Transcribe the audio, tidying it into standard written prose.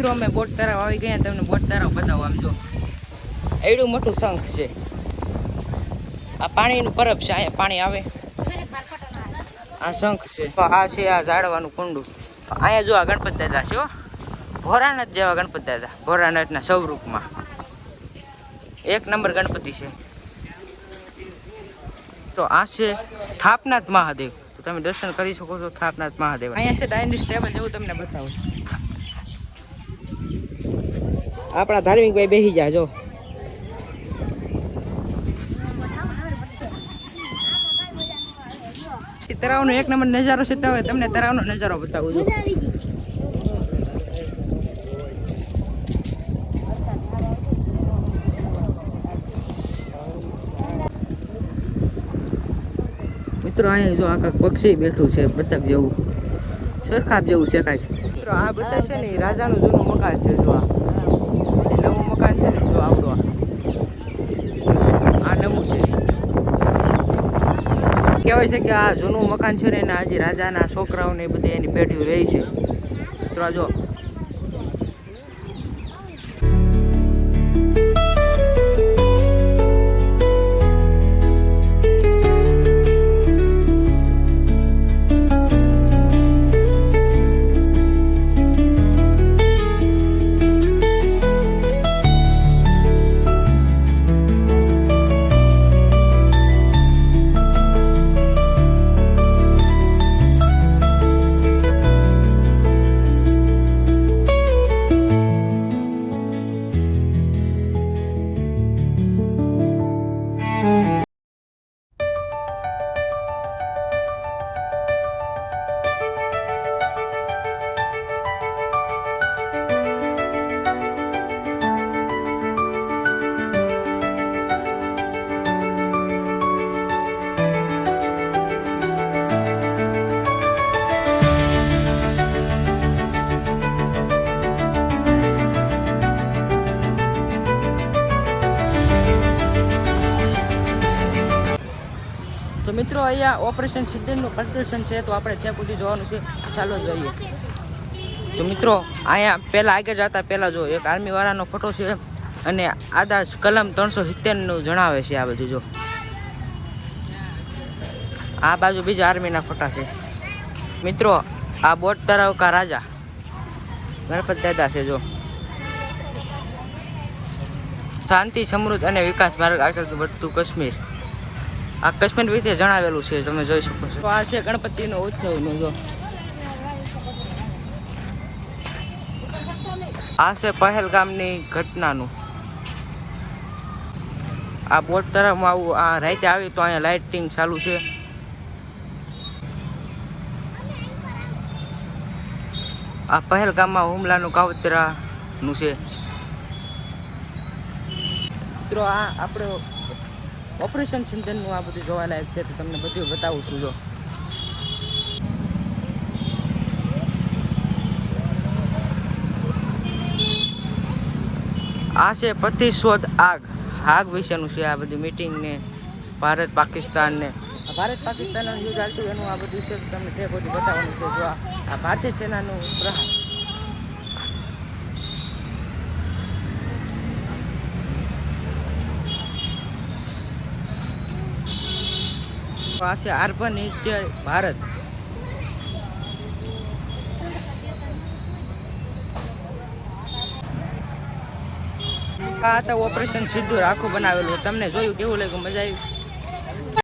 મિત્રો અમે બોટ તળાવ આવી ગયા, તમને બોટ તળાવ બતાવો. આમ જો એડું મોટું શંખ છે, આ પાણીનું પરબ છે, અહીંયા પાણી આવે. આ શંખ છે, આ છે આ ઝાડવાનું કુંડું. અહીંયા જો આ ગણપત દાદા છે, ભોરાનાથ જેવા ગણપત દાદા, ભોરાનાથના સ્વરૂપમાં એક નંબર ગણપતિ છે. તો આ છે સ્થાપનાથ મહાદેવ, તો તમે દર્શન કરી શકો છો સ્થાપનાથ મહાદેવ. અહીંયા છે ડાઇનિંગ ટેબલ જેવું, તમને બતાવું. આપણા ધાર્મિક ભાઈ બેસી જાય જો. તળાવનો એક નંબર નજારો છે, તમને તળાવનો નજારો બતાવું છું. મિત્રો અહીંયા જો આખા પક્ષી બેઠું છે, બતક જેવું, સરખાબ જેવું છે કાંઈક. મિત્રો આ બધા છે ને એ રાજાનું જૂનું મકાન છે. જો આ નવું મકાન છે ને, જો આવડો આ નવું છે. કહેવાય છે કે આ જૂનું મકાન છે ને એના હજી રાજાના છોકરાઓને બધી એની પેઢીઓ રહી છે. મિત્રો જો તો મિત્રો અહીંયા ઓપરેશન સિદ્ધિનું પ્રદર્શન છે, તો આપણે ત્યાં સુધી જોવાનું છે. ચાલો જોઈએ. તો મિત્રો અહીંયા પહેલાં આગળ જતા પહેલાં જો એક આર્મીવાળાનો ફોટો છે, અને આદાશ કલમ 370નું જણાવે છે. આ બધું જો આ બાજુ બીજા આર્મીના ફોટા છે. મિત્રો આ બોટ તળાવ કા રાજા ગણપત દાદા છે. જો શાંતિ, સમૃદ્ધ અને વિકાસ માર્ગ આગળ વધતું કાશ્મીર, આ કાશ્મીર વિશે જણાવેલું છે, તમે જોઈ શકો છો. આ છે ગણપતિનો ઉત્સવનો જો. આ છે પહેલગામની ઘટનાનું. આ બોટ તળાવમાં આવું આ રાતે આવી તો અહીંયા લાઇટિંગ ચાલુ છે. આ પહેલગામમાં હુમલાનું કાવતરાનું છે. મિત્રો આ આપણે ઓપરેશન સિંધનનું આ બધું જોવાલાયક છે, તો તમને બધું બતાવું છું. જો આ છે પ્રતિશોધ આગ વિશેનું છે. આ બધી મીટિંગ ને ભારત પાકિસ્તાન યુદ્ધ ચાલતું એનું આ બધું છે, તમને તે બધું બતાવવાનું છે. જો આ ભારતીય સેનાનું પ્રહાર. આ છે આર્બન ભારત. આ હતા ઓપરેશન સિંદૂર આખું બનાવેલું. તમને જોયું કેવું લાગ્યું? મજા આવી?